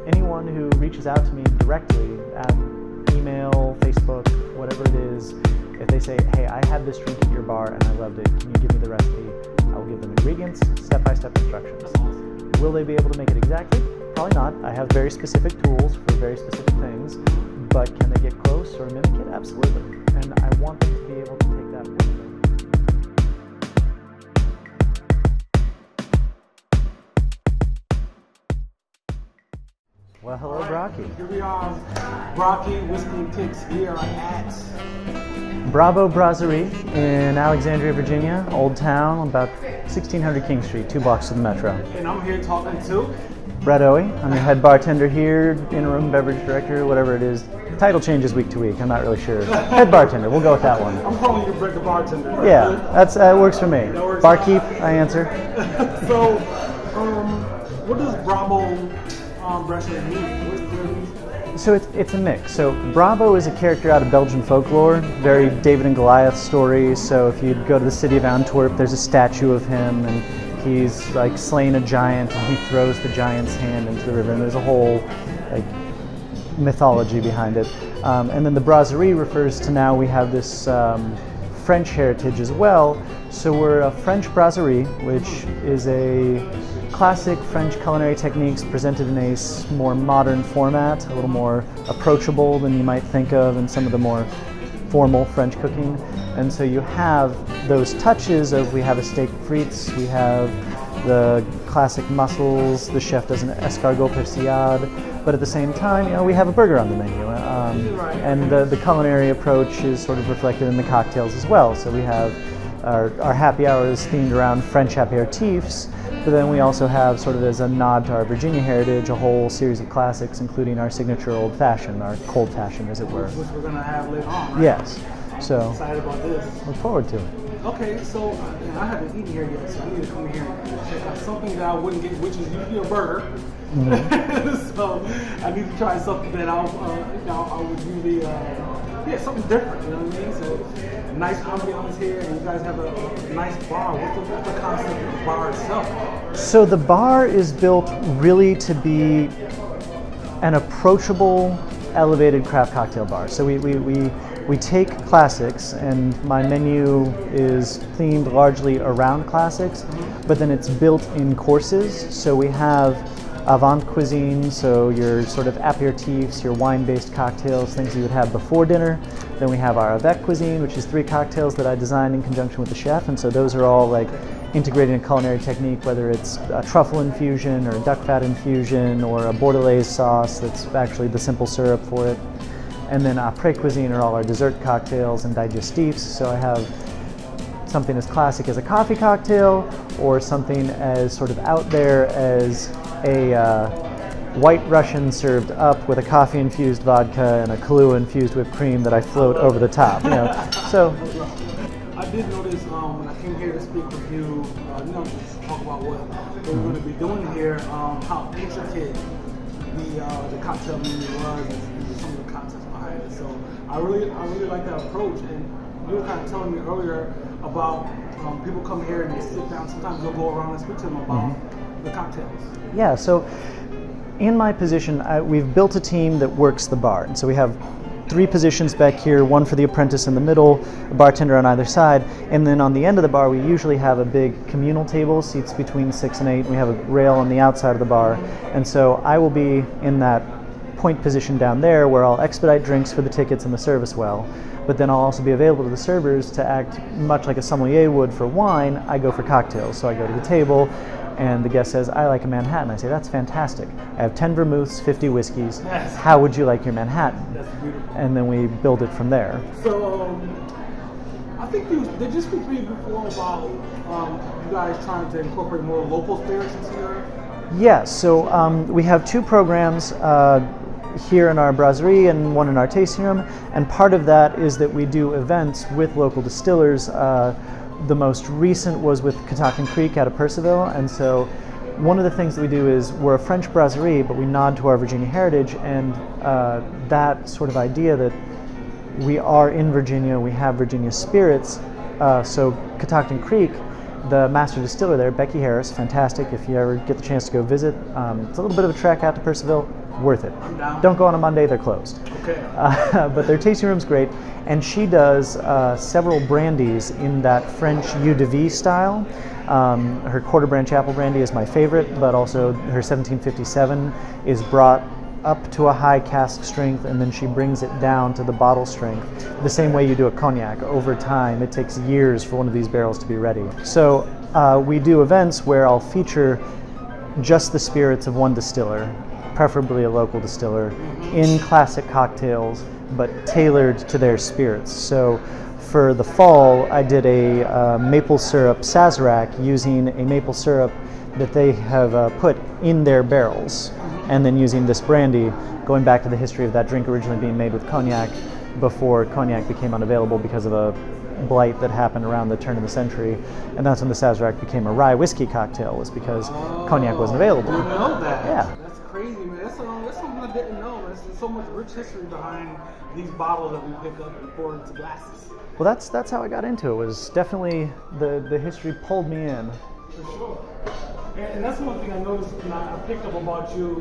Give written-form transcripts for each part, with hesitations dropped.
anyone who reaches out to me directly at email, Facebook, whatever it is, if they say, hey, I had this drink at your bar and I loved it, can you give me the recipe? I will give them ingredients, step-by-step instructions. Will they be able to make it exactly? Probably not. I have very specific tools for very specific things, but can they get close or mimic it? Absolutely. And I want them to be able to take that with them. Well, hello, Brocky. Here we are, Brocky Whiskey and Ticks. We are at Brabo Brasserie in Alexandria, Virginia, Old Town, about 1600 King Street, 2 blocks to the metro. And I'm here talking to Brado. I'm your head bartender here, interim beverage director, whatever it is. Title changes week to week. I'm not really sure. Head bartender. We'll go with that one. I'm calling you the bartender. Yeah, that works for me. Works. Barkeep, I answer. So, what does Brabo Brasserie mean? So it's a mix. So Brabo is a character out of Belgian folklore, very David and Goliath story. So if you go to the city of Antwerp, there's a statue of him, and he's like slaying a giant, and he throws the giant's hand into the river, and there's a whole like mythology behind it. And then the brasserie refers to now we have this French heritage as well. So we're a French brasserie, which is a classic French culinary techniques presented in a more modern format, a little more approachable than you might think of in some of the more formal French cooking. And so you have those touches of, we have a steak frites, we have the classic mussels, the chef does an escargot persillade, but at the same time, we have a burger on the menu. And the culinary approach is sort of reflected in the cocktails as well. So we have our happy hour is themed around French aperitifs, but then we also have, sort of as a nod to our Virginia heritage, a whole series of classics, including our signature old fashioned, our cold fashioned, as it were. Which we're going to have later on, right? Yes. So I'm excited about this. Look forward to it. Okay, so I haven't eaten here yet, so I need to come here and check out something that I wouldn't get, which is usually a burger. Mm-hmm. So I need to try something that I would usually, something different. You know what I mean? So nice ambiance here, and you guys have a nice bar. What's the concept of the bar itself? So the bar is built really to be an approachable, elevated craft cocktail bar. So we take classics, and my menu is themed largely around classics, but then it's built in courses. So we have avant cuisine, so your sort of aperitifs, your wine-based cocktails, things you would have before dinner. Then we have our avec cuisine, which is 3 cocktails that I designed in conjunction with the chef, and so those are all like integrated in culinary technique, whether it's a truffle infusion or a duck fat infusion or a bordelaise sauce that's actually the simple syrup for it. And then après cuisine are all our dessert cocktails and digestifs. So I have something as classic as a coffee cocktail, or something as sort of out there as a White Russian served up with a coffee-infused vodka and a Kahlua-infused whipped cream that I float over the top. So I did notice when I came here to speak with you, just talk about what we're going to be doing here, how intricate the cocktail menu was and some of the concepts behind it. So I really like that approach. And you were kind of telling me earlier about people come here and they sit down. Sometimes they'll go around and speak to them about the cocktails. Yeah. So in my position, we've built a team that works the bar, and so we have 3 positions back here, one for the apprentice in the middle, a bartender on either side, and then on the end of the bar we usually have a big communal table, seats between 6 and 8, and we have a rail on the outside of the bar. And so I will be in that point position down there where I'll expedite drinks for the tickets and the service well, but then I'll also be available to the servers to act much like a sommelier would for wine. I go for cocktails, so I go to the table, and the guest says, I like a Manhattan. I say, that's fantastic. I have 10 vermouths, 50 whiskeys. Yes. How would you like your Manhattan? That's beautiful. And then we build it from there. So, I think did you speak to me before about you guys trying to incorporate more local spirits into here? Yes, so we have 2 programs here in our brasserie and one in our tasting room, and part of that is that we do events with local distillers. The most recent was with Catoctin Creek out of Percival, and so one of the things that we do is we're a French brasserie, but we nod to our Virginia heritage, and that sort of idea that we are in Virginia, we have Virginia spirits. So Catoctin Creek the master distiller there, Becky Harris, fantastic. If you ever get the chance to go visit, it's a little bit of a trek out to Percival, worth it. I'm down. Don't go on a Monday, they're closed. Okay. But their tasting room's great, and she does several brandies in that French eau de vie style. Her quarter branch apple brandy is my favorite, but also her 1757 is brought up to a high cask strength, and then she brings it down to the bottle strength, the same way you do a cognac. Over time, it takes years for one of these barrels to be ready. So we do events where I'll feature just the spirits of one distiller, preferably a local distiller, in classic cocktails, but tailored to their spirits. So for the fall, I did a maple syrup Sazerac using a maple syrup that they have put in their barrels, and then using this brandy, going back to the history of that drink originally being made with cognac before cognac became unavailable because of a blight that happened around the turn of the century. And that's when the Sazerac became a rye whiskey cocktail, was because cognac wasn't available. I didn't know that. Yeah. That's crazy, man. That's something I didn't know. There's so much rich history behind these bottles that we pick up and pour into glasses. Well, that's how I got into it. Was definitely the history pulled me in. For sure. And that's one thing I noticed when I picked up about you,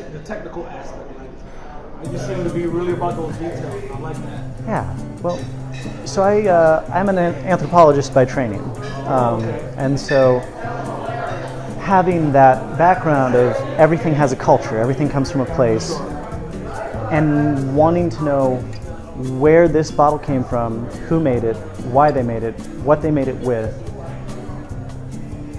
the technical aspect. Like, you seem to be really about those details. I like that. Yeah. Well, so I'm an anthropologist by training, and so having that background of everything has a culture, everything comes from a place, and wanting to know where this bottle came from, who made it, why they made it, what they made it with,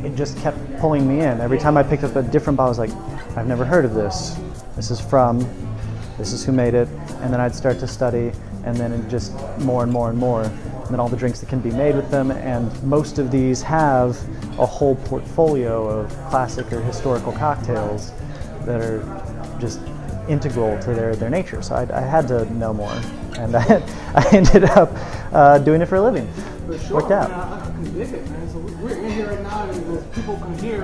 it just kept pulling me in. Every time I picked up a different bottle, I was like, I've never heard of this. This is who made it. And then I'd start to study, and then it just more and more and more. And then all the drinks that can be made with them, and most of these have a whole portfolio of classic or historical cocktails that are just integral to their nature. So I had to know more, and I ended up doing it for a living. For sure. Worked out. Man, I can dig it, man. So we're in here right now, and as people can hear,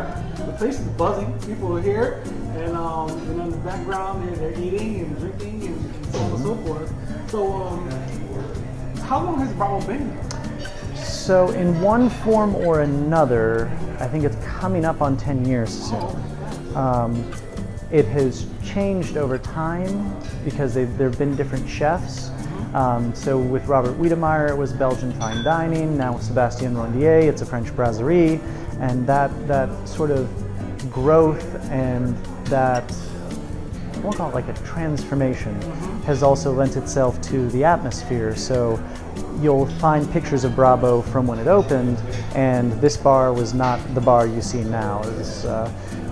the place is buzzing. People are here, and in the background, they're eating and drinking and so on and so forth. So, how long has Brabo been here? So in one form or another, I think it's coming up on 10 years soon. It has changed over time because there have been different chefs. So with Robert Wiedemeyer, it was Belgian fine dining. Now with Sébastien Rondier, it's a French brasserie. And that sort of growth and that, I won't call it like a transformation, has also lent itself to the atmosphere. So you'll find pictures of Brabo from when it opened, and this bar was not the bar you see now.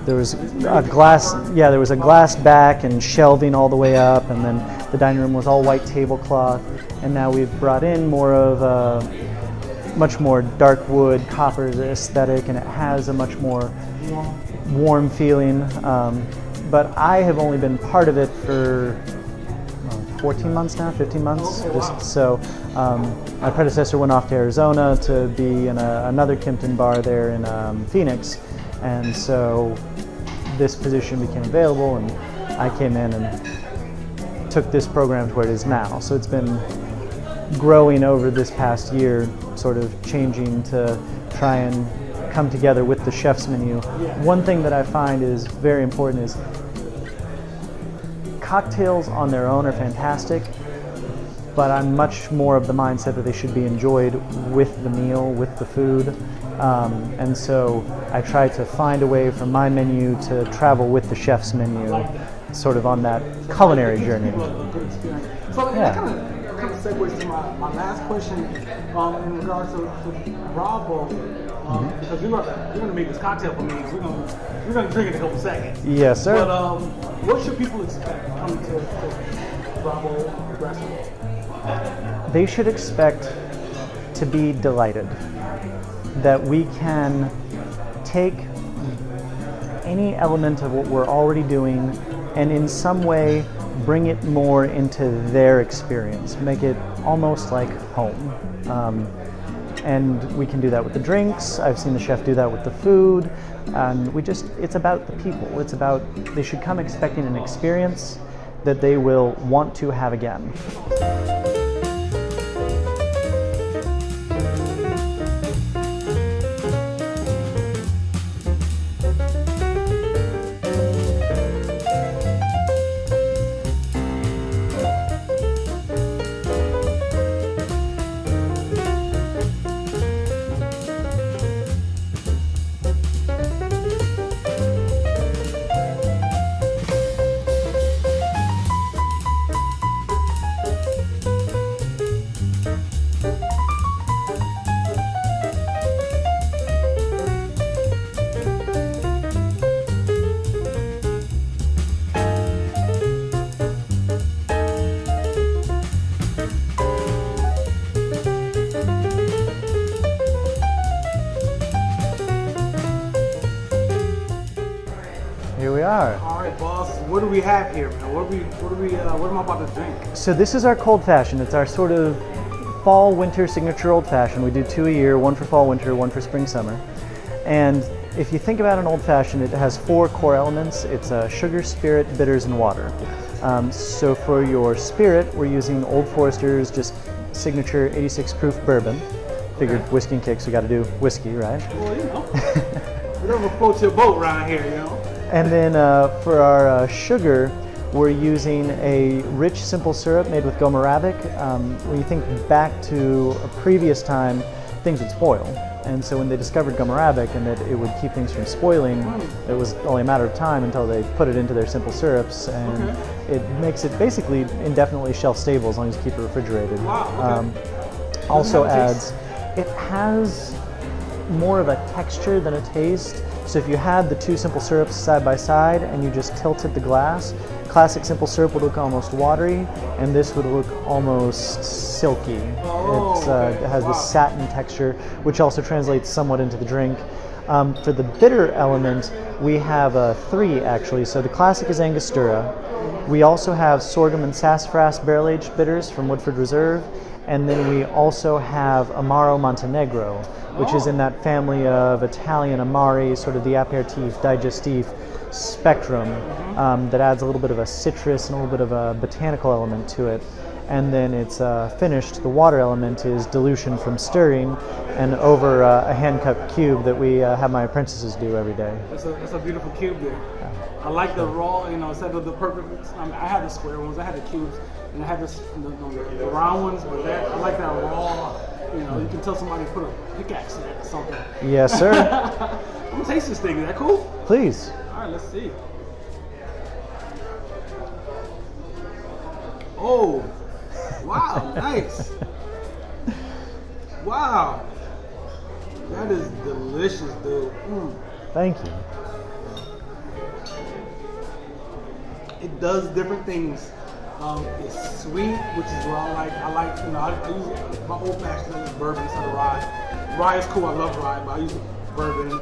There was a glass back and shelving all the way up, and then the dining room was all white tablecloth. And now we've brought in more of a much more dark wood, copper aesthetic, and it has a much more warm feeling. But I have only been part of it for 14 months now, 15 months. Okay, wow. So my predecessor went off to Arizona to be in another Kimpton bar there in Phoenix. And so this position became available, and I came in and took this program to where it is now. So it's been growing over this past year, sort of changing to try and come together with the chef's menu. One thing that I find is very important is cocktails on their own are fantastic, but I'm much more of the mindset that they should be enjoyed with the meal, with the food. And so I try to find a way for my menu to travel with the chef's menu, sort of on that culinary journey. So that kind of segues to my last question in regards to Brabo, because you're gonna make this cocktail for me, and we're gonna drink it in a couple seconds. Yes, sir. But what should people expect coming to Brabo restaurant? They should expect to be delighted that we can take any element of what we're already doing and in some way bring it more into their experience, make it almost like home. And we can do that with the drinks. I've seen the chef do that with the food. And it's about the people. It's about, they should come expecting an experience that they will want to have again. are. All right, boss. What do we have here, man? What am I about to drink? So this is our cold fashioned. It's our sort of fall winter signature old fashioned. We do 2 a year, one for fall winter, one for spring summer. And if you think about an old fashioned, it has 4 core elements. It's sugar, spirit, bitters, and water. So for your spirit, we're using Old Forester's just signature 86 proof bourbon. Figured whiskey and kicks, we got to do whiskey, right? Well, you know, we don't float your boat around here, you know. And then for our sugar, we're using a rich, simple syrup made with goma arabic. When you think back to a previous time, things would spoil. And so when they discovered goma arabic and that it would keep things from spoiling, it was only a matter of time until they put it into their simple syrups, and it makes it basically indefinitely shelf stable as long as you keep it refrigerated. Wow, Also adds, it has more of a texture than a taste. So if you had the 2 simple syrups side by side and you just tilted the glass, classic simple syrup would look almost watery, and this would look almost silky. It has this satin texture, which also translates somewhat into the drink. For the bitter element, we have 3 actually. So the classic is Angostura. We also have sorghum and sassafras barrel-aged bitters from Woodford Reserve, and then we also have Amaro Montenegro, which is in that family of Italian Amari, sort of the aperitif, digestif spectrum, that adds a little bit of a citrus and a little bit of a botanical element to it. And then it's finished, the water element is dilution from stirring and over a hand-cut cube that we have my apprentices do every day. That's a beautiful cube there. I like the raw, instead of the perfect, I had the square ones, I had the cubes, and I had the round ones, but I like that raw, you can tell somebody put a pickaxe in it or something. Yes, sir. I'm gonna taste this thing, is that cool? Please. All right, let's see. Oh, wow, nice. Wow, that is delicious, dude. Thank you. It does different things. It's sweet, which is what I like. I use my old fashioned bourbon instead of rye. Rye is cool, I love rye, but I use bourbon.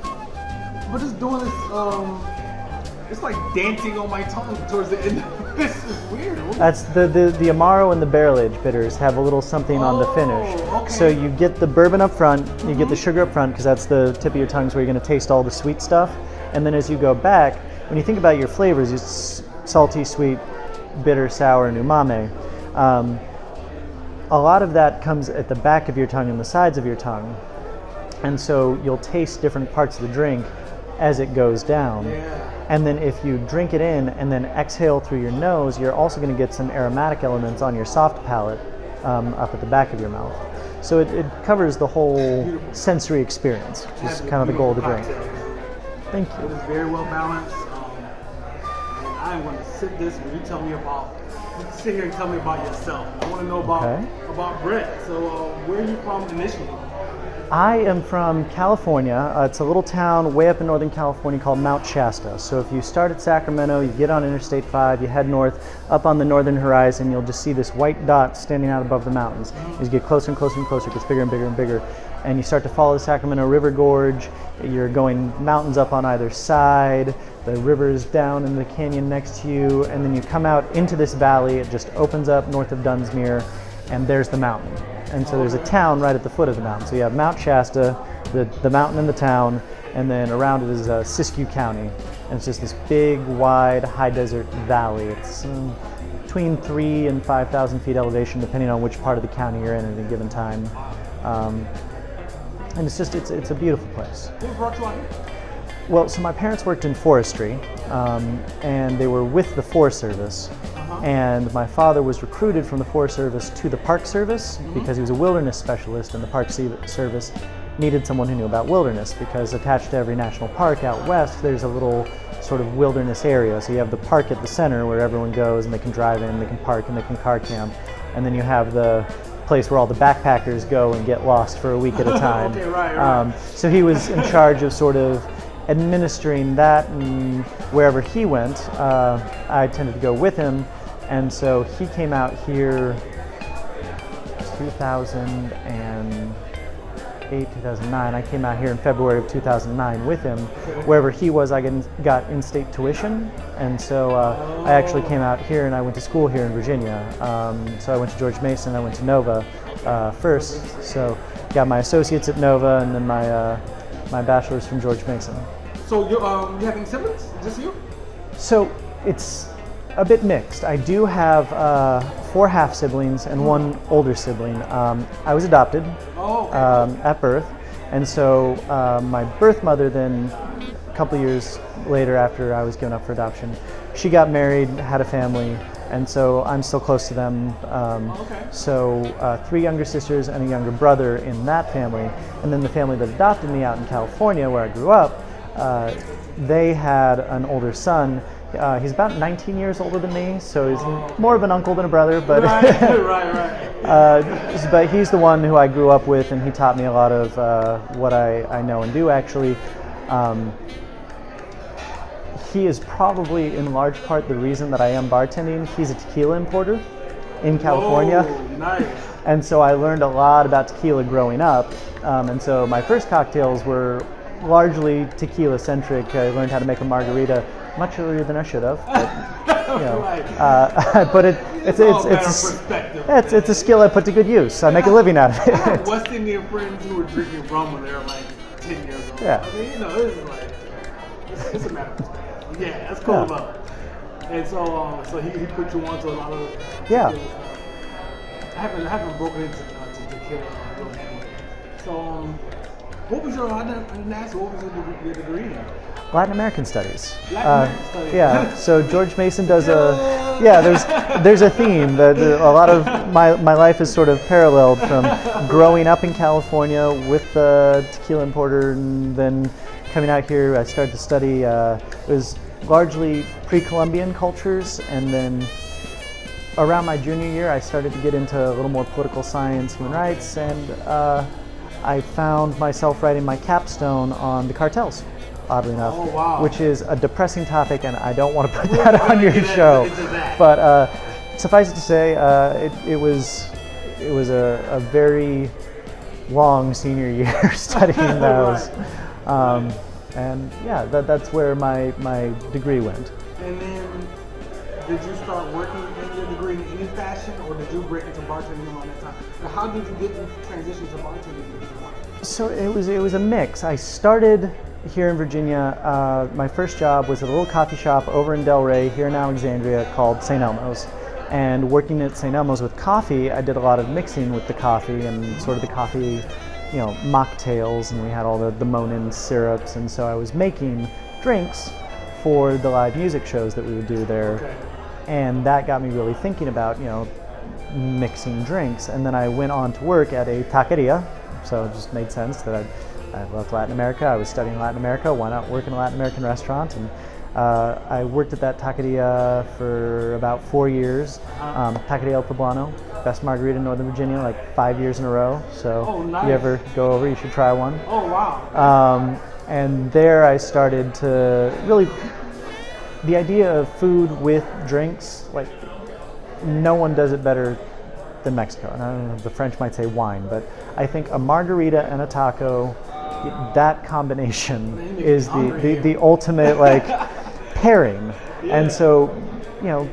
But just doing this, it's like dancing on my tongue towards the end of this. It's weird. That's the Amaro and the barrel-aged bitters have a little something on the finish. Okay. So you get the bourbon up front, you get the sugar up front, because that's the tip of your tongues where you're going to taste all the sweet stuff. And then as you go back, when you think about your flavors, it's salty, sweet, bitter, sour, and umami. A lot of that comes at the back of your tongue and the sides of your tongue. And so you'll taste different parts of the drink as it goes down. Yeah. And then if you drink it in and then exhale through your nose, you're also going to get some aromatic elements on your soft palate up at the back of your mouth. So it covers the whole sensory experience, which is kind of the goal of the drink. Thank It you. is very well balanced. And I'm going to sit this when you sit here and tell me about yourself. I want to know about Brett. So where are you from initially? I am from California. It's a little town way up in Northern California called Mount Shasta. So if you start at Sacramento, you get on Interstate 5, you head north, up on the northern horizon, you'll just see this white dot standing out above the mountains. As you get closer and closer and closer, it gets bigger and bigger and bigger. And you start to follow the Sacramento River Gorge. You're going mountains up on either side. The river's down in the canyon next to you. And then you come out into this valley. It just opens up north of Dunsmuir, and there's the mountain. And so there's a town right at the foot of the mountain. So you have Mount Shasta, the mountain and the town, and then around it is Siskiyou County. And it's just this big, wide, high desert valley. It's between 3,000 and 5,000 feet elevation, depending on which part of the county you're in at any given time. And it's a beautiful place. Who brought you out here? Well, so my parents worked in forestry, and they were with the Forest Service. And my father was recruited from the Forest Service to the Park Service because he was a wilderness specialist, and the Park Service needed someone who knew about wilderness, because attached to every national park out west, there's a little sort of wilderness area. So you have the park at the center where everyone goes and they can drive in, they can park, and they can car camp. And then you have the place where all the backpackers go and get lost for a week at a time. Okay, right. So he was in charge of sort of administering that, and wherever he went, I tended to go with him. And so he came out here 2000 and 2008, 2009. I came out here in February of 2009 with him. Wherever he was, I got in-state tuition, and so I actually came out here and I went to school here in Virginia. So I went to George Mason, I went to Nova first, so got my associates at Nova and then my bachelor's from George Mason. So you have any siblings? Just you? So it's a bit mixed. I do have 4 half siblings and 1 older sibling. I was adopted at birth, and so my birth mother then, a couple years later after I was given up for adoption, she got married, had a family, and so I'm still close to them. So 3 younger sisters and a younger brother in that family, and then the family that adopted me out in California where I grew up, they had an older son. He's about 19 years older than me, so he's more of an uncle than a brother. But but he's the one who I grew up with, and he taught me a lot of what I know and do. Actually, he is probably in large part the reason that I am bartending. He's a tequila importer in California. Oh, nice. And so I learned a lot about tequila growing up. And so my first cocktails were largely tequila centric. I learned how to make a margarita much earlier than I should have. But, you know, but it's a skill I put to good use. I make a living out of it. West Indian friends who were drinking rum when they were like 10 years old. Yeah. I mean, you know, this is like, it's a matter of perspective. Yeah, that's cool though. And so he put you on to a lot of yeah. I haven't broken into tequila really. So what was your degree in? Latin American Studies. Latin American Studies. Yeah, so George Mason does there's a theme that a lot of my life is sort of paralleled from growing up in California with the tequila importer, and then coming out here I started to study, it was largely pre-Columbian cultures, and then around my junior year I started to get into a little more political science, human rights, and I found myself writing my capstone on the cartels, oddly enough, which is a depressing topic, and I don't want to put that on your show. But suffice it to say, it was a very long senior year studying those, and yeah, that's where my degree went. And then, did you start working in your degree in any fashion, or did you break into bartending around that time? Now, how did you get the transition to bartending? So it was a mix. I started here in Virginia. My first job was at a little coffee shop over in Delray, here in Alexandria, called St. Elmo's. And working at St. Elmo's with coffee, I did a lot of mixing with the coffee and sort of the coffee, you know, mocktails, and we had all the Monin syrups, and so I was making drinks for the live music shows that we would do there. Okay. And that got me really thinking about, you know, mixing drinks. And then I went on to work at a taqueria, so it just made sense that I loved Latin America. I was studying Latin America. Why not work in a Latin American restaurant? And I worked at that taqueria for about 4 years. Taqueria El Poblano, best margarita in Northern Virginia, like 5 years in a row. So nice. if you ever go over, you should try one. Oh, wow. And there I started to really, the idea of food with drinks, like no one does it better than Mexico. And I don't know, the French might say wine, but I think a margarita and a taco, that combination is the ultimate like pairing. Yeah. And so, you know,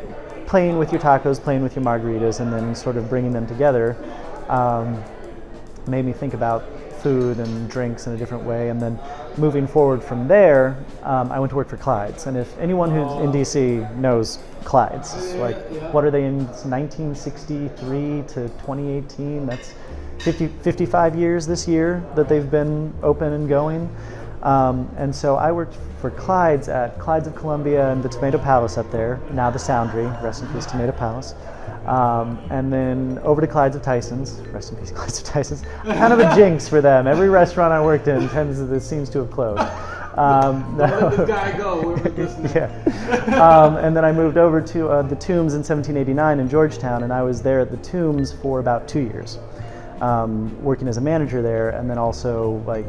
playing with your tacos, playing with your margaritas, and then sort of bringing them together made me think about food and drinks in a different way. And then moving forward from there, I went to work for Clyde's. And if anyone who's in DC knows Clyde's, what are they in 1963 to 2018? That's 55 years this year that they've been open and going. And so I worked for Clyde's at Clyde's of Columbia and the Tomato Palace up there, now the Soundry, rest in peace Tomato Palace. And then over to Clyde's of Tyson's, rest in peace Clyde's of Tyson's. Kind of a jinx for them. Every restaurant I worked in seems to have closed. Let this guy go. Yeah. And then I moved over to the Tombs in 1789 in Georgetown, and I was there at the Tombs for about 2 years, working as a manager there. And then also, like,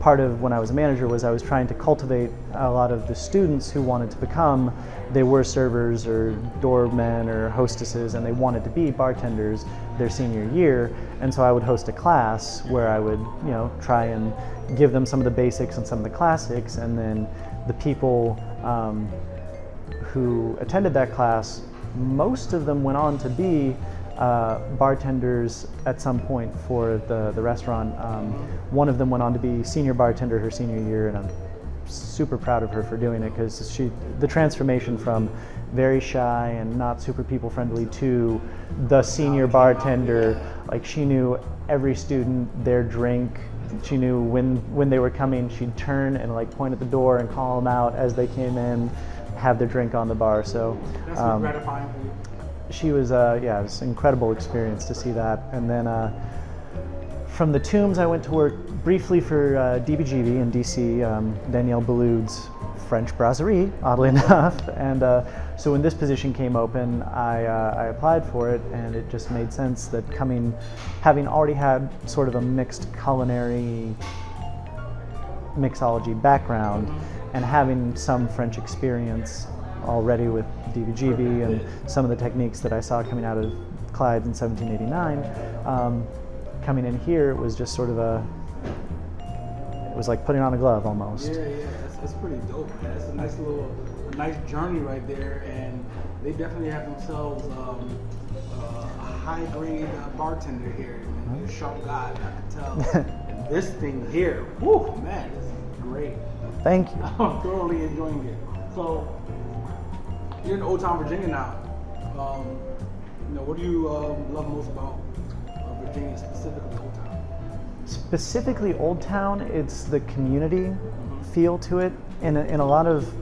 part of when I was a manager was I was trying to cultivate a lot of the students who wanted to become, they were servers or doormen or hostesses, and they wanted to be bartenders, their senior year, and so I would host a class where I would, try and give them some of the basics and some of the classics, and then the people who attended that class, most of them went on to be bartenders at some point for the restaurant. One of them went on to be senior bartender her senior year, and I'm super proud of her for doing it, because the transformation from very shy and not super people friendly to the senior bartender, like she knew every student, their drink. She knew when they were coming, she'd turn and like point at the door and call them out as they came in, have their drink on the bar. So that's gratifying for you. She was, it was an incredible experience to see that. And then from the Tombs, I went to work briefly for DBGB in DC, Danielle Baloud's French Brasserie, oddly enough. And so when this position came open, I applied for it, and it just made sense that having already had sort of a mixed culinary mixology background, and having some French experience already with DBGB and some of the techniques that I saw coming out of Clyde's in 1789, coming in here, it was just sort of it was like putting on a glove almost. Yeah, that's pretty dope, man. That's a nice journey right there, and they definitely have themselves a high grade bartender here. Man. You're a sharp guy, I can tell. And this thing here, whoo, man, this is great. Thank you. I'm thoroughly enjoying it. So, you're in Old Town, Virginia now. What do you love most about Virginia, specifically Old Town? Specifically Old Town, it's the community feel to it. In a lot of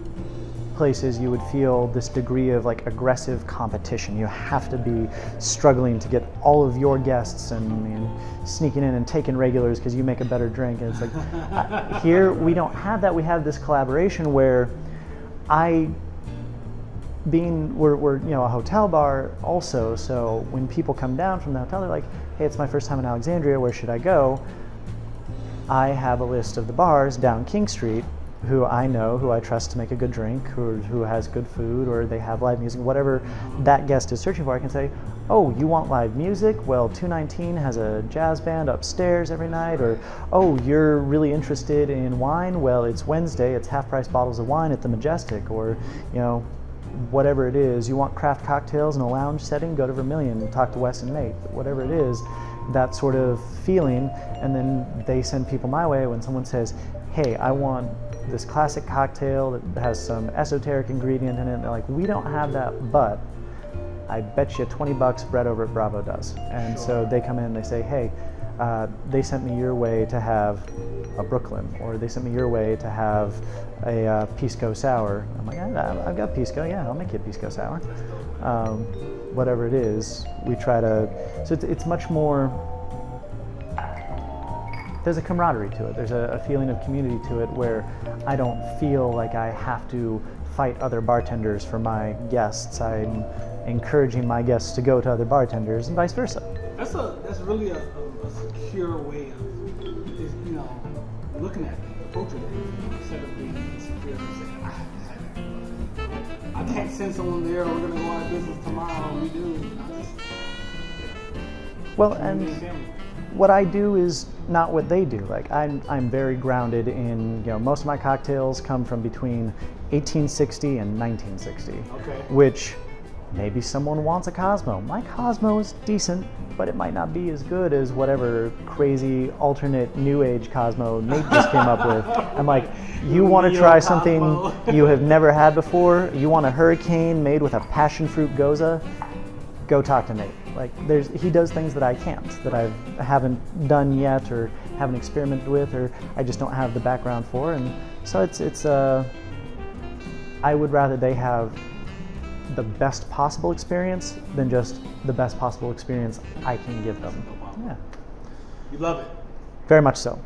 places, you would feel this degree of like aggressive competition. You have to be struggling to get all of your guests and sneaking in and taking regulars because you make a better drink. And it's like here we don't have that. We have this collaboration where we're a hotel bar also, so when people come down from the hotel, they're like, hey, it's my first time in Alexandria, where should I go? I have a list of the bars down King Street who I know, who I trust to make a good drink, who has good food, or they have live music, whatever that guest is searching for. I can say, oh, you want live music? Well, 219 has a jazz band upstairs every night. Or, oh, you're really interested in wine? Well, it's Wednesday, it's half-price bottles of wine at the Majestic. Or, whatever it is, you want craft cocktails in a lounge setting, go to Vermilion and talk to Wes and Nate. Whatever it is, that sort of feeling, and then they send people my way when someone says, hey, I want this classic cocktail that has some esoteric ingredient in it. And they're like, we don't have that, but I bet you $20 Brett over at Brabo does. And so they come in and they say, hey, they sent me your way to have a Brooklyn, or they sent me your way to have a Pisco Sour. I'm like, I've got Pisco, yeah, I'll make you a Pisco Sour. Whatever it is, we try to, so it's much more, there's a camaraderie to it. There's a feeling of community to it where I don't feel like I have to fight other bartenders for my guests. I'm encouraging my guests to go to other bartenders and vice versa. That's really a secure way of looking at it, approaching it, instead of being secure and saying, I can't send someone there, or we're gonna go out of business tomorrow. We do. Well, and what I do is not what they do. Like I'm very grounded in, most of my cocktails come from between 1860 and 1960, which maybe someone wants a Cosmo. My Cosmo is decent, but it might not be as good as whatever crazy alternate new age Cosmo Nate just came up with. I'm like, you want to try something you have never had before? You want a Hurricane made with a passion fruit goza? Go talk to Nate. Like, he does things that I can't, that I haven't done yet, or haven't experimented with, or I just don't have the background for. And so it's I would rather they have the best possible experience than just the best possible experience I can give them. Yeah. You love it. Very much so.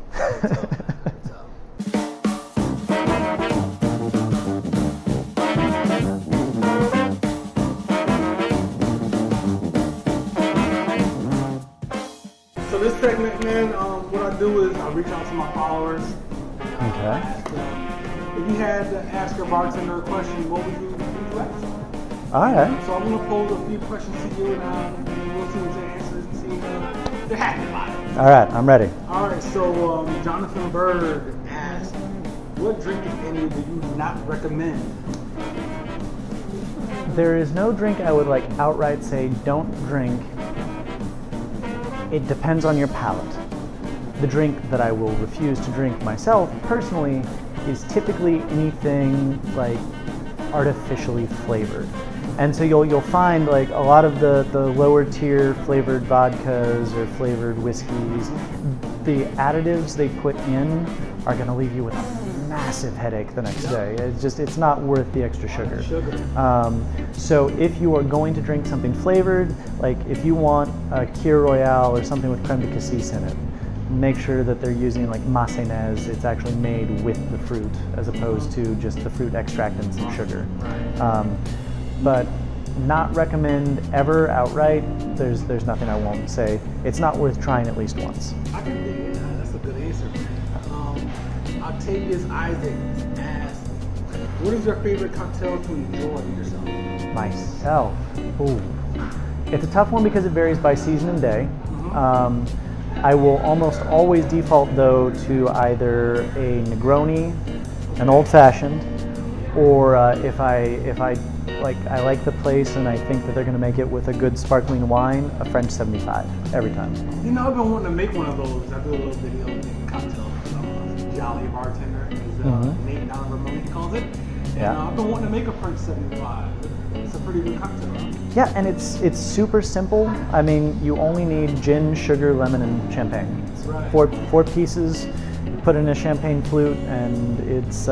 So this segment, man, what I do is I reach out to my followers. Okay. If you had to ask a bartender a question, what would you ask? All right. So I'm going to pose a few questions to you, and we'll see what your answers and see they're happy about it. All right, I'm ready. All right, so Jonathan Bird asked, what drink, if any, do you not recommend? There is no drink I would like outright say don't drink. It depends on your palate. The drink that I will refuse to drink myself personally is typically anything like artificially flavored. And so you'll find like a lot of the lower tier flavored vodkas or flavored whiskeys, the additives they put in are going to leave you with a massive headache the next day. It's not worth the extra sugar. So if you are going to drink something flavored, like if you want a Kir Royale or something with creme de cassis in it, make sure that they're using like Massenet. It's actually made with the fruit as opposed to just the fruit extract and some sugar. But not recommend ever outright. There's nothing I won't say. It's not worth trying at least once. I can dig it. That's a good answer. Octavius Isaac asked, what is your favorite cocktail to enjoy yourself? Myself. Ooh. It's a tough one because it varies by season and day. I will almost always default though to either a Negroni, an old fashioned, or if I like the place and I think that they're going to make it with a good sparkling wine, a French 75 every time. You know, I've been wanting to make one of those. I do a little video making cocktails. Jolly bartender is Nate Ramon, he calls it. And I've been wanting to make a French 75. It's a pretty good cocktail. Huh? Yeah, and it's super simple. I mean, you only need gin, sugar, lemon, and champagne. That's right. Four pieces, put in a champagne flute, and it's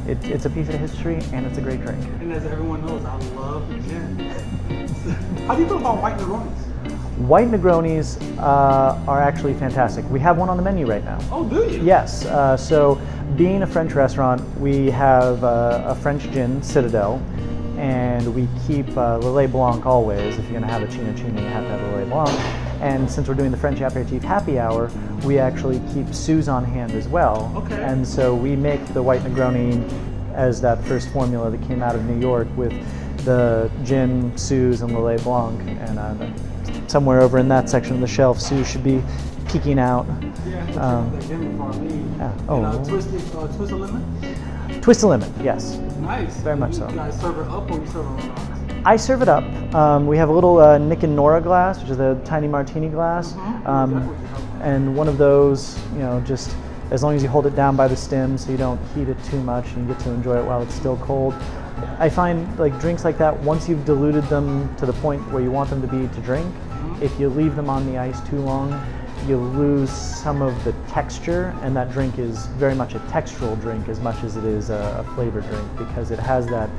it's a piece of history and it's a great drink. And as everyone knows, I love gin. How do you feel about white Negronis? White Negronis are actually fantastic. We have one on the menu right now. Oh, do you? Yes. So, being a French restaurant, we have a French gin, Citadel, and we keep Lillet Blanc always. If you're going to have a China, you have to have Lillet Blanc. And since we're doing the French aperitif happy hour, we actually keep Suze on hand as well. Okay. And so we make the White Negroni as that first formula that came out of New York with the gin, Suze, and Lillet Blanc. And somewhere over in that section of the shelf, Suze should be peeking out. Yeah, the gin before I leave. Yeah. Oh. And twist of lemon? Twist of lemon, yes. Nice. Very much so. You guys serve it up or you serve it on ice? I serve it up. We have a little Nick and Nora glass, which is a tiny martini glass. And one of those, just as long as you hold it down by the stem so you don't heat it too much and you get to enjoy it while it's still cold. I find like drinks like that, once you've diluted them to the point where you want them to be to drink, if you leave them on the ice too long, you lose some of the texture, and that drink is very much a textural drink as much as it is a flavored drink because it has that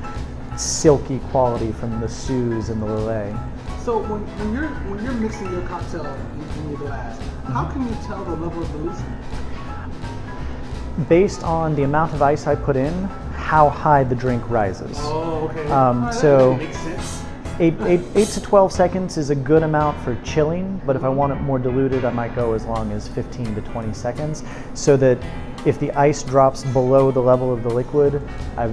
silky quality from the Suze and the Lillet. So when you're mixing your cocktail in your glass, how can you tell the level of dilution? Based on the amount of ice I put in, how high the drink rises. Oh, okay. So that makes sense. 8 to 12 seconds is a good amount for chilling, but if I want it more diluted, I might go as long as 15 to 20 seconds, so that if the ice drops below the level of the liquid,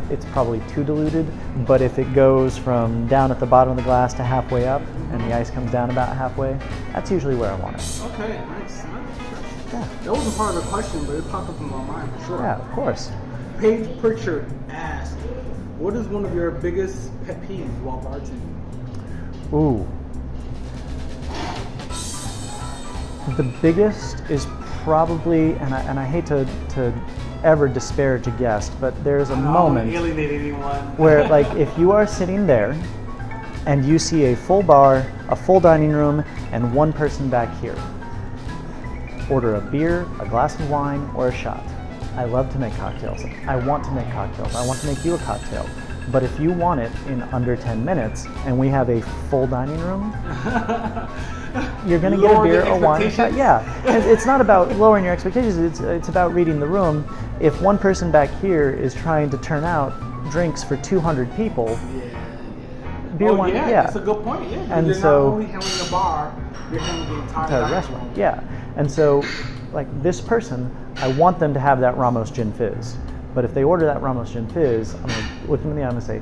it's probably too diluted, but if it goes from down at the bottom of the glass to halfway up, and the ice comes down about halfway, that's usually where I want it. Okay, nice. Yeah. That wasn't part of the question, but it popped up in my mind for sure. Yeah, of course. Paige Pritchard asked, what is one of your biggest pet peeves while bartending? Ooh. The biggest is probably, and I hate to ever disparage a guest, but there's a moment alienate anyone. where, like, if you are sitting there and you see a full bar, a full dining room, and one person back here, order a beer, a glass of wine, or a shot. I love to make cocktails. I want to make cocktails. I want to make you a cocktail. But if you want it in under 10 minutes and we have a full dining room, you're going to get a beer, a wine, a shot. Yeah, it's not about lowering your expectations. It's about reading the room. If one person back here is trying to turn out drinks for 200 people, beer, wine, that's a good point. Yeah, and you're so not only handling the bar, you're handling the entire restaurant. Yeah, and so like this person, I want them to have that Ramos Gin Fizz. But if they order that Ramos Gin Fizz, I'm going to look them in the eye and say,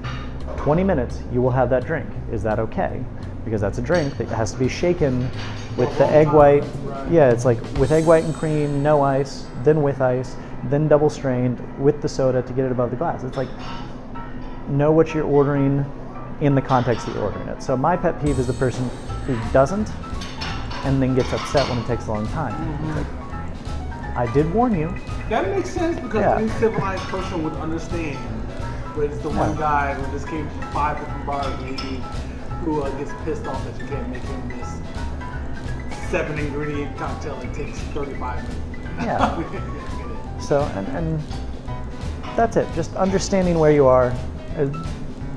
20 minutes, you will have that drink. Is that okay? because that's a drink that has to be shaken with For a the long egg time, white. right. Yeah, it's like with egg white and cream, no ice, then with ice, then double strained with the soda to get it above the glass. It's like, know what you're ordering in the context that you're ordering it. So my pet peeve is the person who doesn't and then gets upset when it takes a long time. It's like, I did warn you. That makes sense because Yeah. any civilized person would understand. But it's the one Yeah. guy who just came from 5 different bars, maybe, who gets pissed off that you can't make him this 7-ingredient cocktail that takes 35 minutes. Yeah. I get it. So, and that's it. Just understanding where you are. As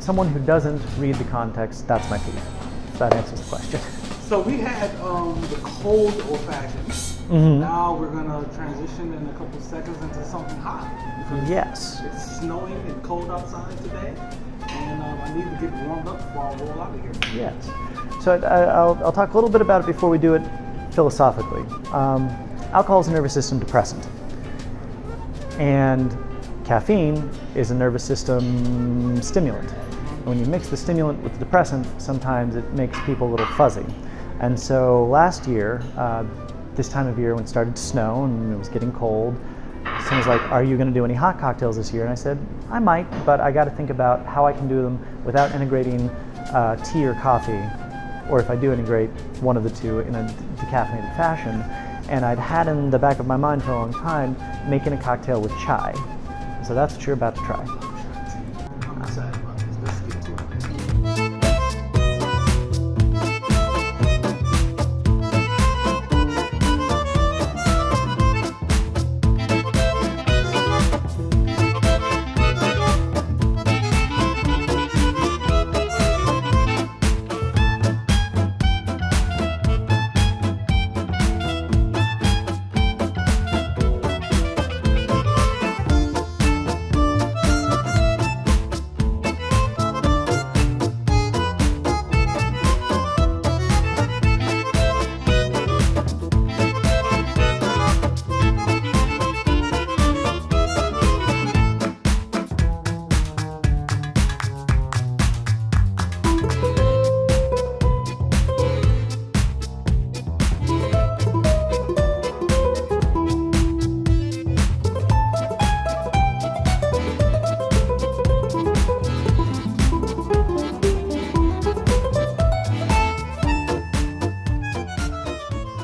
someone who doesn't read the context, that's my peeve. If that answers the question. So we had the cold old fashioned. Mhm. Now we're gonna transition in a couple seconds into something hot. Because Yes. it's snowing and cold outside today, and I need to get warmed up before I roll out of here. Yes. So I'll talk a little bit about it before we do it philosophically. Alcohol is a nervous system depressant. And caffeine is a nervous system stimulant. When you mix the stimulant with the depressant, sometimes it makes people a little fuzzy. And so last year, this time of year when it started to snow and it was getting cold, someone was like, are you going to do any hot cocktails this year? And I said, I might, but I got to think about how I can do them without integrating tea or coffee, or if I do integrate one of the two in a decaffeinated fashion. And I'd had in the back of my mind for a long time making a cocktail with chai. So that's what you're about to try. I'm excited about this. Let's get to it.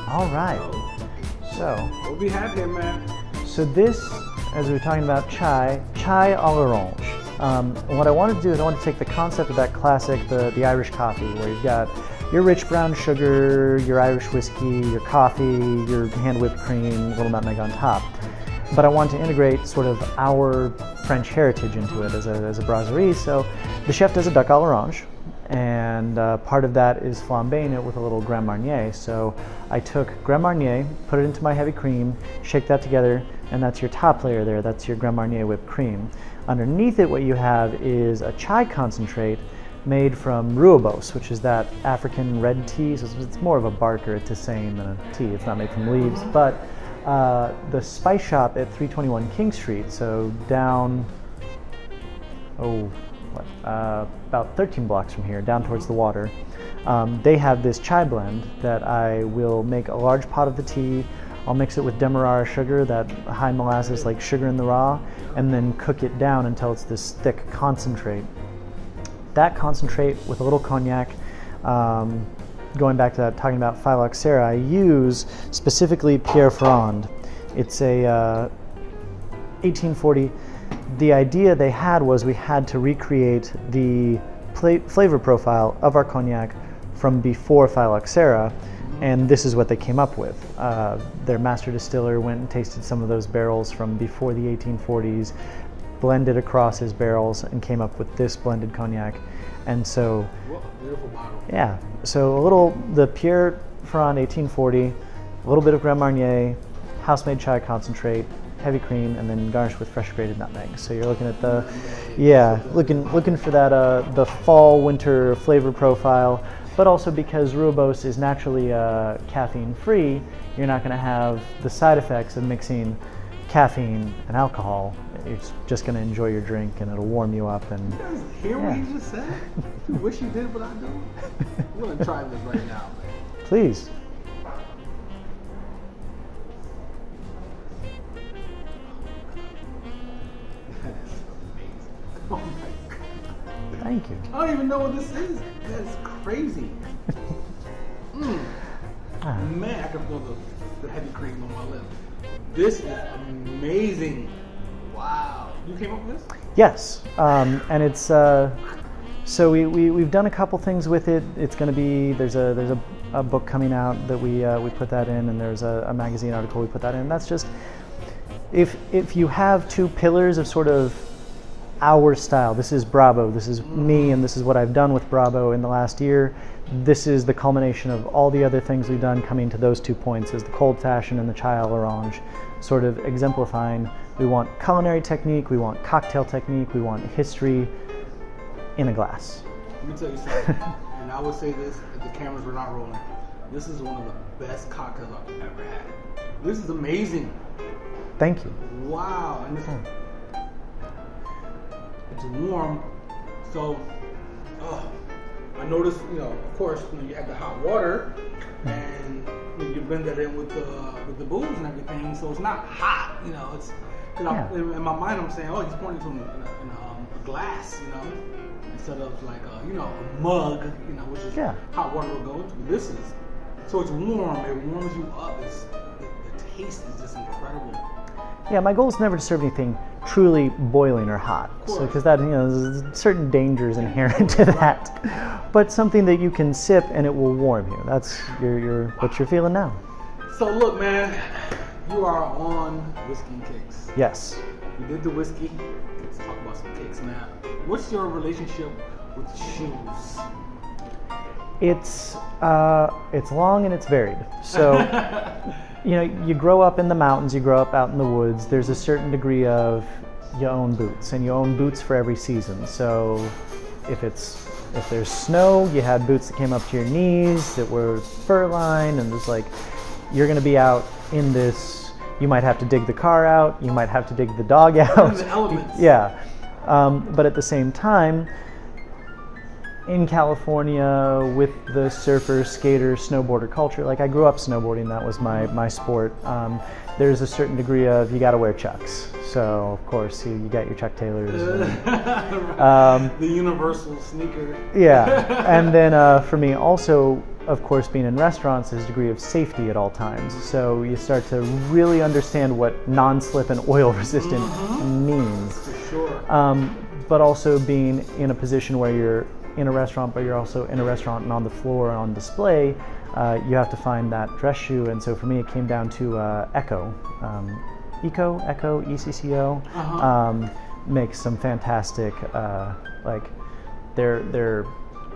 All right. So, What we have here, man? so this, as we were talking about chai à l'orange. And what I wanted to do is I wanted to take the concept of that classic, the Irish coffee, where you've got your rich brown sugar, your Irish whiskey, your coffee, your hand whipped cream, a little nutmeg on top. But I wanted to integrate sort of our French heritage into it as a brasserie. So the chef does a duck à l'orange, and part of that is flambeing it with a little Grand Marnier. So I took Grand Marnier, put it into my heavy cream, shake that together, and that's your top layer there. That's your Grand Marnier whipped cream. Underneath it, what you have is a chai concentrate made from rooibos, which is that African red tea. So it's more of a bark or a tisane than a tea. It's not made from leaves, but the spice shop at 321 King Street, so down, about 13 blocks from here, down towards the water, they have this chai blend that I will make a large pot of the tea. I'll mix it with demerara sugar, that high molasses like sugar in the raw, and then cook it down until it's this thick concentrate. That concentrate with a little cognac, going back to that, talking about phylloxera, I use specifically Pierre Ferrand. It's a 1840. The idea they had was we had to recreate the flavor profile of our cognac from before phylloxera, and this is what they came up with. Their master distiller went and tasted some of those barrels from before the 1840s, blended across his barrels, and came up with this blended cognac. And so, Whoa, beautiful bottle. yeah, so the Pierre Ferrand 1840, a little bit of Grand Marnier, house-made chai concentrate, heavy cream, and then garnished with fresh grated nutmeg. So you're looking at looking for that the fall winter flavor profile, but also because rooibos is naturally caffeine free, you're not going to have the side effects of mixing caffeine and alcohol. You're just going to enjoy your drink, and it'll warm you up. And You guys hear what he just said? You wish you did what I do? I'm gonna try this right now, man. please. That's amazing. Oh my God. Thank you. I don't even know what this is. That's crazy. Man, I can feel the heavy cream on my lip. This is amazing. Wow. You came up with this? Yes, and it's so we've done a couple things with it. It's going to be there's a book coming out that we put that in, and there's a magazine article we put that in. That's just if you have two pillars of sort of our style. This is Brabo. This is me, and this is what I've done with Brabo in the last year. This is the culmination of all the other things we've done coming to those 2 points, is the cold fashion and the chai orange, sort of exemplifying. We want culinary technique, we want cocktail technique, we want history in a glass. Let me tell you something, and I would say this if the cameras were not rolling. This is one of the best cocktails I've ever had. This is amazing. Thank you. Wow. And it's warm, so I noticed, of course, you have the hot water, and you blend that in with the booze and everything, so it's not hot, it's. In my mind, I'm saying, oh, he's pouring it in a glass, instead of like a mug, which is hot water will go into. This is so it's warm. It warms you up. The taste is just incredible. Yeah, my goal is never to serve anything truly boiling or hot, because that there's certain dangers inherent to that. But something that you can sip and it will warm you. That's what you're feeling now. So look, man, you are on whiskey and cakes. Yes. We did the whiskey. Let's talk about some cakes now. What's your relationship with shoes? It's long and it's varied. So. You grow up in the mountains, you grow up out in the woods, there's a certain degree of you own boots, and you own boots for every season. So if there's snow, you had boots that came up to your knees that were fur-lined, and it's like you're going to be out in this, you might have to dig the car out, you might have to dig the dog out. The elements. Yeah. But at the same time, in California, with the surfer, skater, snowboarder culture, like I grew up snowboarding, that was my sport. There's a certain degree of, you got to wear Chucks. So, of course, you got your Chuck Taylors. And, the universal sneaker. Yeah. And then for me, also, of course, being in restaurants, there's a degree of safety at all times. So you start to really understand what non-slip and oil resistant means. For sure. But also being in a position where you're in a restaurant, but you're also in a restaurant and on the floor on display, you have to find that dress shoe. And so for me, it came down to Echo, ECCO, makes some fantastic, they're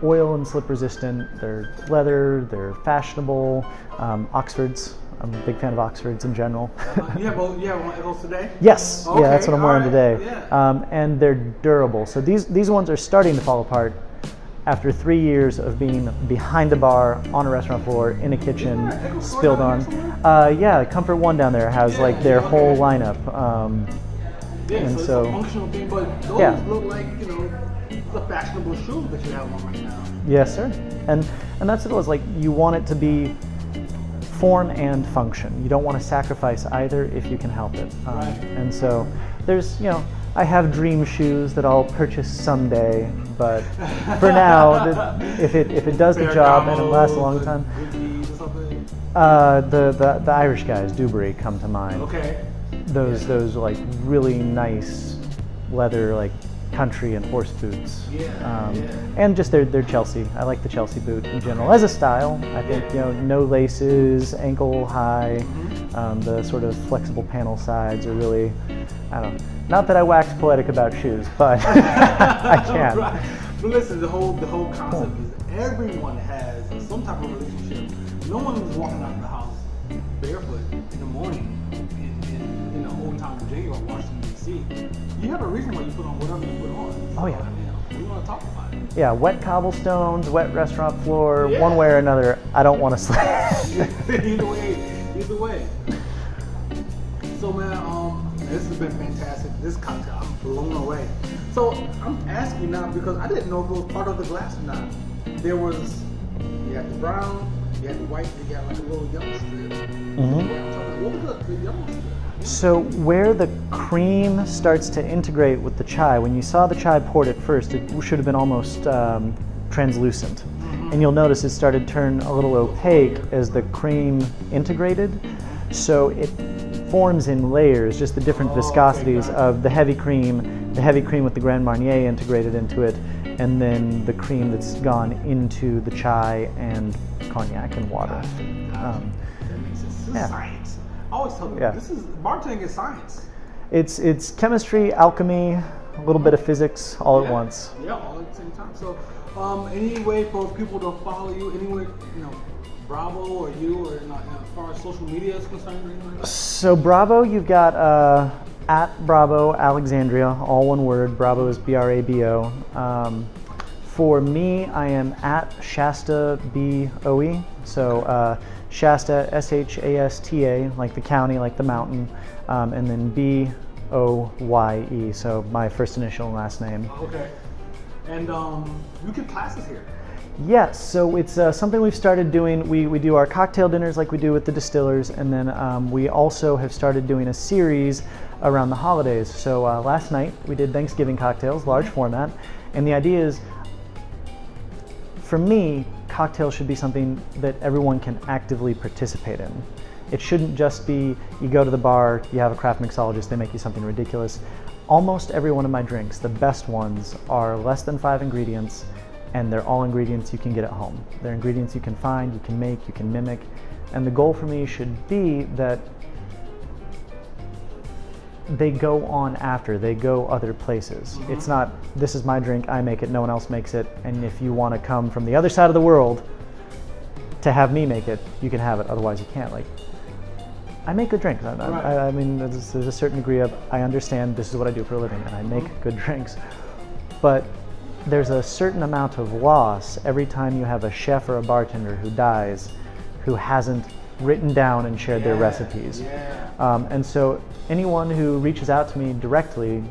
oil and slip resistant, they're leather, they're fashionable, Oxfords. I'm a big fan of Oxfords in general. You have one Echoes today? Yes, okay, yeah, that's what I'm wearing today. Yeah. And they're durable. So these ones are starting to fall apart after 3 years of being behind a bar, on a restaurant floor, in a kitchen, spilled on. Yeah, Comfort One down there has like their whole lineup. And so it's a functional thing, but those look like the fashionable shoes that you have on right now. Yes, sir. And that's what it was like. You want it to be form and function. You don't want to sacrifice either if you can help it. And so there's, I have dream shoes that I'll purchase someday, but for now, if it does the job and it lasts a long time, the Irish guys, Dewberry, come to mind. Okay. Those like really nice leather like country and horse boots. And just their Chelsea. I like the Chelsea boot in general as a style. I think no laces, ankle high, the sort of flexible panel sides are really, I don't know. Not that I wax poetic about shoes, but I can. Right. But listen, the whole concept is everyone has some type of relationship. No one is walking out of the house barefoot in the morning in old town Virginia or Washington D.C. You have a reason why you put on whatever you put on. Oh yeah. We want to talk about it. Yeah, wet cobblestones, wet restaurant floor, one way or another. I don't want to slip. Either way. So man, this has been fantastic. This cocktail, I'm blown away. So I'm asking you now because I didn't know if it was part of the glass or not. There was, you had the brown, you had the white, you got like a little yellow strip. What was the yellow strip? So where the cream starts to integrate with the chai, when you saw the chai poured at first, it should have been almost translucent. And you'll notice it started to turn a little opaque as the cream integrated. So it forms in layers, just the different viscosities of the heavy cream with the Grand Marnier integrated into it, and then the cream that's gone into the chai and cognac and water. That makes sense. This is science. I always tell people, this is bartending is science. It's chemistry, alchemy, a little bit of physics all at once. Yeah, all at the same time. So, any way for people to follow you? Anywhere, Brabo or you, or as far as social media is concerned, or anything like that? So Brabo, you've got at Brabo Alexandria, all one word. Brabo is Brabo. For me, I am at Shasta BOE. So Shasta Shasta, like the county, like the mountain, and then BOYE. So my first initial and last name. Okay. And you give classes here. Yes, so it's something we've started doing. We do our cocktail dinners like we do with the distillers, and then we also have started doing a series around the holidays. So last night we did Thanksgiving cocktails, large format, and the idea is, for me, cocktails should be something that everyone can actively participate in. It shouldn't just be you go to the bar, you have a craft mixologist, they make you something ridiculous. Almost every one of my drinks, the best ones, are less than 5 ingredients, and they're all ingredients you can get at home. They're ingredients you can find, you can make, you can mimic, and the goal for me should be that they go on after, they go other places. It's not, this is my drink, I make it, no one else makes it, and if you want to come from the other side of the world to have me make it, you can have it, otherwise you can't. Like, I make good drinks. I mean, there's a certain degree of, I understand this is what I do for a living, and I make good drinks. But there's a certain amount of loss every time you have a chef or a bartender who dies, who hasn't written down and shared their recipes. And so anyone who reaches out to me directly,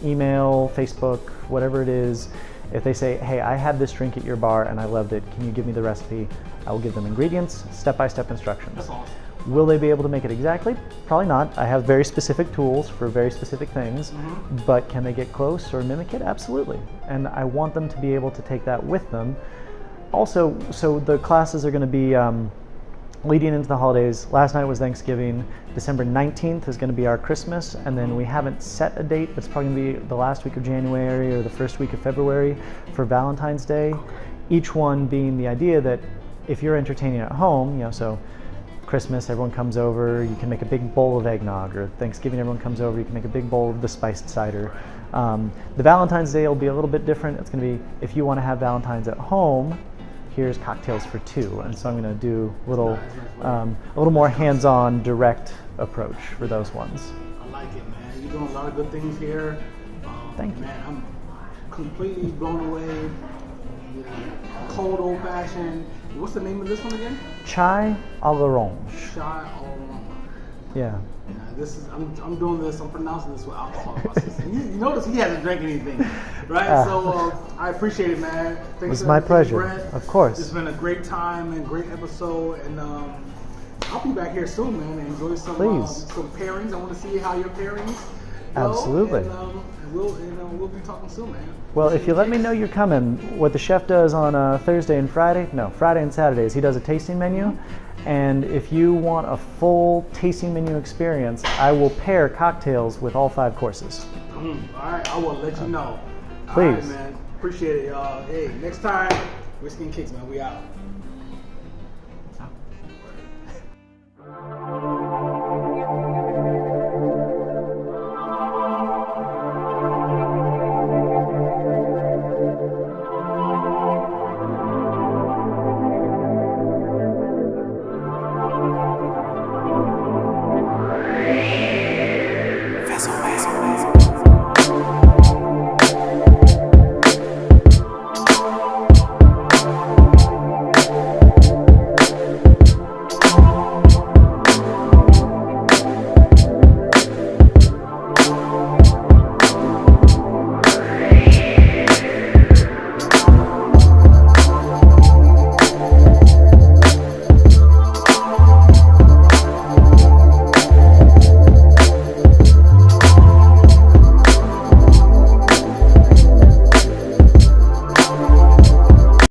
email, Facebook, whatever it is, if they say, hey, I had this drink at your bar and I loved it, can you give me the recipe? I will give them ingredients, step-by-step instructions. That's awesome. Will they be able to make it exactly? Probably not. I have very specific tools for very specific things, but can they get close or mimic it? Absolutely. And I want them to be able to take that with them. Also, so the classes are going to be leading into the holidays. Last night was Thanksgiving. December 19th is going to be our Christmas, and then we haven't set a date, but it's probably going to be the last week of January or the first week of February for Valentine's Day. Each one being the idea that if you're entertaining at home, so Christmas, everyone comes over, you can make a big bowl of eggnog, or Thanksgiving, everyone comes over, you can make a big bowl of the spiced cider. The Valentine's Day will be a little bit different. It's going to be, if you want to have Valentine's at home, here's cocktails for 2. And so I'm going to do a little more hands-on, direct approach for those ones. I like it, man. You're doing a lot of good things here. Thank you. Man, I'm completely blown away. Cold old-fashioned. What's the name of this one again? Chai à l'orange. Chai à l'orange. Yeah. This is I'm doing this. I'm pronouncing this with alcohol. You notice he hasn't drank anything, right? So I appreciate it, man. Thanks. It was my pleasure. Of course. It's been a great time and great episode, and I'll be back here soon, man. And enjoy some pairings. I want to see how your pairings go. Absolutely. And we'll be talking soon, man. Well, if you let me know you're coming, what the chef does on Thursday and Friday and Saturdays, he does a tasting menu. And if you want a full tasting menu experience, I will pair cocktails with all 5 courses. All right, I will let you know. Please. All right, man. Appreciate it, y'all. Hey, next time, Whiskey and Kicks, man. We out.